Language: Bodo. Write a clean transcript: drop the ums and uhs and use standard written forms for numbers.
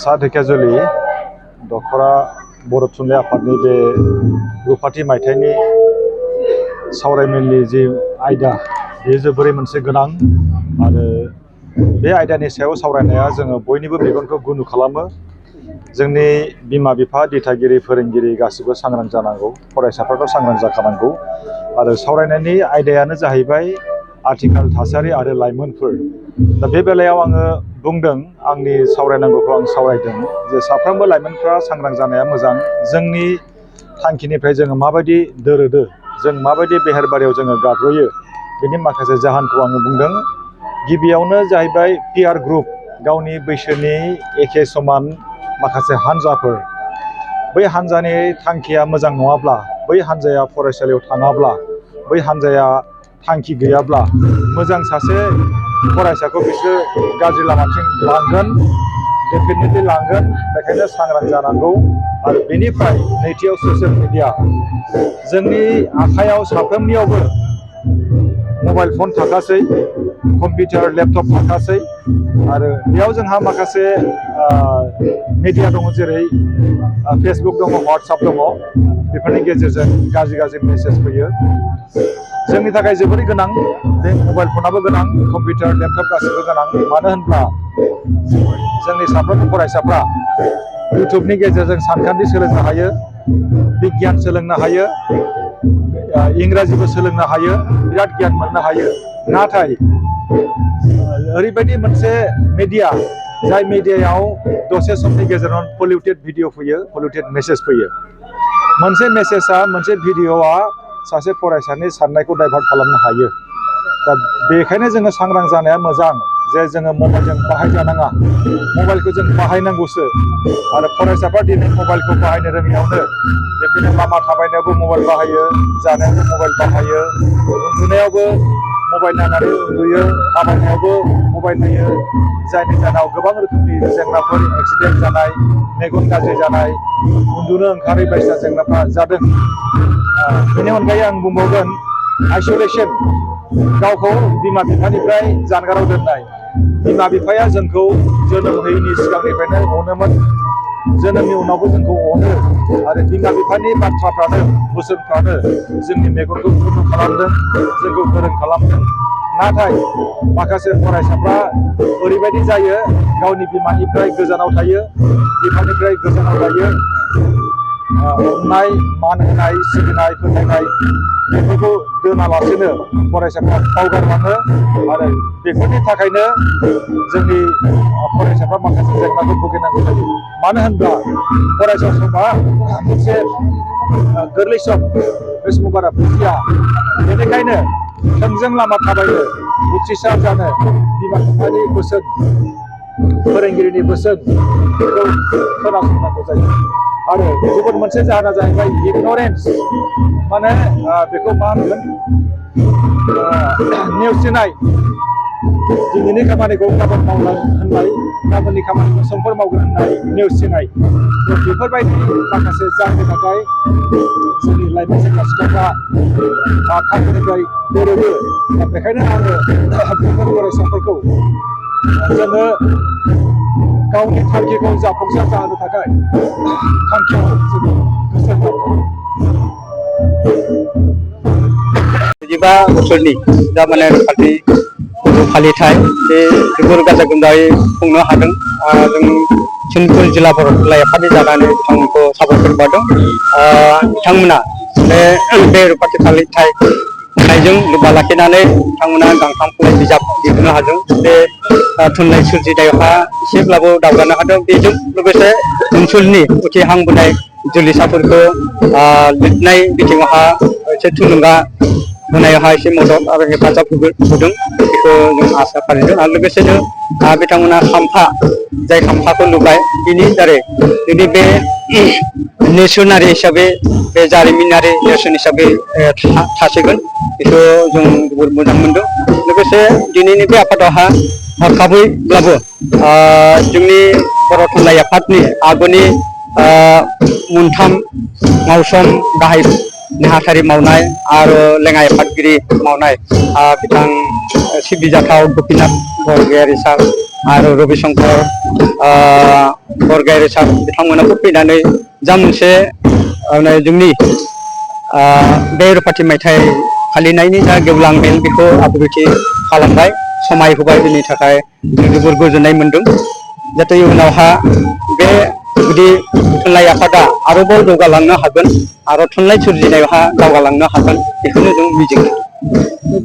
सा धेकियाजुलि दखरा बर' थुनलाइ आफादनि बे रुफाथि मायथाइनि सावरायमेलनि जि आयदा बेयो जोबोरै मोनसे गोनां आरो बे आयदानि सायाव सावरायनाया जोङो बयनिबो मेगनखौ गुनु खालामो। जोंनि बिमा बिफा दिथागिरि फोरोंगिरि गासिबो सांग्रां जानांगौ, फरायसाफ्राथ' सांग्रां जाखानांगौ आरो सावरायनायनि आयदायानो जाहैबाय आथिखाल थासारि आरो लाइमोनफोर। दा बे बेलायाव आङो बुंदों, आंनि सावरायनांगौखौ आं सावरायदों जे साफ्रोमबो लाइमोनफ्रा सांग्रां जानाया मोजां। जोंनि थांखिनिफ्राय जोङो माबायदि दोरोदो, जों माबायदि बेहेरबारियाव जोङो गाब्र'यो, बेनि माखासे जाहोनखौ आङो बुंदों। गिबियावनो जाहैबाय पियार ग्रुप, गावनि बैसोनि एखे समान माखासे हान्जाफोर। बै हान्जानि थांखिया मोजां नङाब्ला, बै हान्जाया फरायसालियाव थाङाब्ला, बै हान्जाया थांखि गैयाब्ला मोजां सासे फरायसाखौ बिसोर गाज्रि लामाथिं लांगोन, डेफिनेटलि लांगोन। बेखायनो सांग्रां जानांगौ। आरो बेनिफ्राय नैथियाव ससियेल मिडिया। जोंनि आखायाव साफ्रोमनियावबो मबाइल फन थाखासै, कम्पिउटार लेपटप थाखासै आरो बेयाव जोंहा माखासे मिडिया दङ, जेरै फेसबुक दङ, वाट्सएप दङ। बेफोरनि गेजेरजों गाज्रि गाज्रि मेसेज फैयो। जोंनि थाखाय जोबोरै गोनां, बे मबाइल फनाबो गोनां, कम्पिउटार लेपटप गासिबो गोनां। मानो होनब्ला जोंनि साफ्रोमबो फरायसाफ्रा इउटुबनि गेजेरजों सानखान्थि सोलोंनो हायो, बिगियान सोलोंनो हायो, इंराजिबो सोलोंनो हायो, बिराद गियान मोननो हायो। नाथाय ओरैबायदि मोनसे मिडिया, जाय मिडियायाव दसे समनि गेजेराव पलिउटेड भिडिअ फैयो, पलिउटेड मेसेज फैयो। मोनसे मेसेजआ, मोनसे भिडिअआ सासे फरायसानि साननायखौ डाइभार्ट खालामनो हायो। दा बेखायनो जोङो सांग्रां जानाया मोजां जे जोङो मबाइलजों बाहायजानाङा, मबाइलखौ जों बाहायनांगौसो। आरो फरायसाफ्रा दिनै मबाइलखौ बाहायनो रोङियावनो बिदिनो लामा थाबायनायावबो मबाइल बाहायो, जानायावबो मबाइल बाहायो, उन्दुनायावबो मबाइल नायनानै उन्दुयो, थाबायनायावबो मबाइल नायो। जायनि जाहोनाव गोबां रोखोमनि जेंनाफोर, एक्सिडेन्ट जानाय, मेगन गाज्रि जानाय, उन्दुनो ओंखारै बायदिसिना जेंनाफ्रा जादों। बेनि अनगायै आं बुंबावगोन आइसलेसन, गावखौ बिमा बिफानिफ्राय जानगाराव दोननाय। बिमा बिफाया जोंखौ जोनोम होयैनि सिगांनिफ्रायनो अनोमोन, जोनोमनि उनावबो जोंखौ अनो आरो बिमा बिफानि बाथ्राफ्रानो, बोसोनफ्रानो जोंनि मेगनखौ गुदुं खालामदों, जोंखौ गोरों खालामदों। नाथाय माखासे फरायसाफ्रा ओरैबायदि जायो, गावनि बिमानिफ्राय गोजानाव थायो, बिफानिफ्राय गोजानाव थायो। अननाय, मान होनाय, सिबिनाय, फोथायनाय बेफोरखौ दोनालासेनो फरायसाफ्रा बावगारलाङो आरो बेफोरनि थाखायनो जोंनि फरायसाफ्रा माखासे जेंनाखौ भुगिनांगौ जायो। मानो होनब्ला फरायसा समा मोनसे गोरलै सम, बे समाव बारा बुजिया। बेनिखायनो थोंजों लामा थाबायनो, उथ्रिसार जानो बिमा बिफानि बोसोन, फोरोंगिरिनि बोसोन बेखौ खोनासंनांगौ जायो। आरो गुबुन मोनसे जाहोना जाहैबाय इगनरेन्स, माने बेखौ मा होनगोन, नेवसिनाय। दिनैनि खामानिखौ गाबोन मावगोन होननाय, गाबोननि खामानिखौ समफोर मावगोन होननाय नेवसिनाय। बेफोरबायदि माखासे जाहोननि थाखाय जोंनि लाइमोन सेंग्रा सिख्लाफ्रा थांखिनिफ्राय दोरोदो। दा बेखायनो आङो बेफोर फरायसाफोरखौ जोङो गावनि थांखिखौ जाफुंसार जाहोनो थाखाय थांखियाव जोङो गोसो होनांगौ। 25 बोसोरनि दा माने रुफाथि फालिथाय बे जोबोर गाजा गोमजायै खुंनो हादों। जों सनितपुर जिल्ला बर' थुनलाइ आफादनि जानानै बिथांमोनखौ साबायखर बावदों। बिथांमोना बे रुफाथि फालिथाय खुंनायजों लोब्बा लाखिनानै बिथांमोना गांथाम बिजाब दिहुननो हादों। बे थुनलाइ सोरजिनायावहा एसेब्लाबो दावगानो हादों। बेजों लोगोसे ओनसोलनि उथिहांबोनाय जोलैसाफोरखौ लिरनाय बिथिङावहा एसे थुलुंगा होनायावहा एसे मदद आरो हेफाजाब होदों, बेखौ जों आसा फालिदों। आरो लोगोसेनो बिथांमोना खाम्फा, जाय खाम्फाखौ लुबाय, बिनि दारै जोंनि बे नेरसोनारि हिसाबै, बे जारिमिनारि नेरसोन हिसाबै थासिगोन, बेखौ जों जोबोर मोजां मोनदों। लोगोसे दिनैनि बे आफादावहा हरखाबैब्लाबो जोंनि बर' थुनलाइ आफादनि आगुनि मोनथाम मावसोम गाहाय नेहाथारि मावनाय आरो लेङाइ आफादगिरि मावनाय बिथां सिबिजाथाव गपिनाथ बरगयारि सार आरो रबिशंकर बरगयारि सार बिथांमोनाबो फैनानै जा मोनसे जोंनि बे रुपाथि मायथाइ फालिनायनि जा गेवलां मेल बेखौ आब्रुथि खालामबाय समाय होबाय बेनि थाखाय जों जोबोर गोजोननाय मोनदों जाहाथे इयुनावहा बे जुदि थुनलाइ आफादा आरोबाव जौगालांनो हागोन आरो थुनलाइ सोरजिनायावहा दावगालांनो हागोन बेखौनो जों मिजिंथिदों।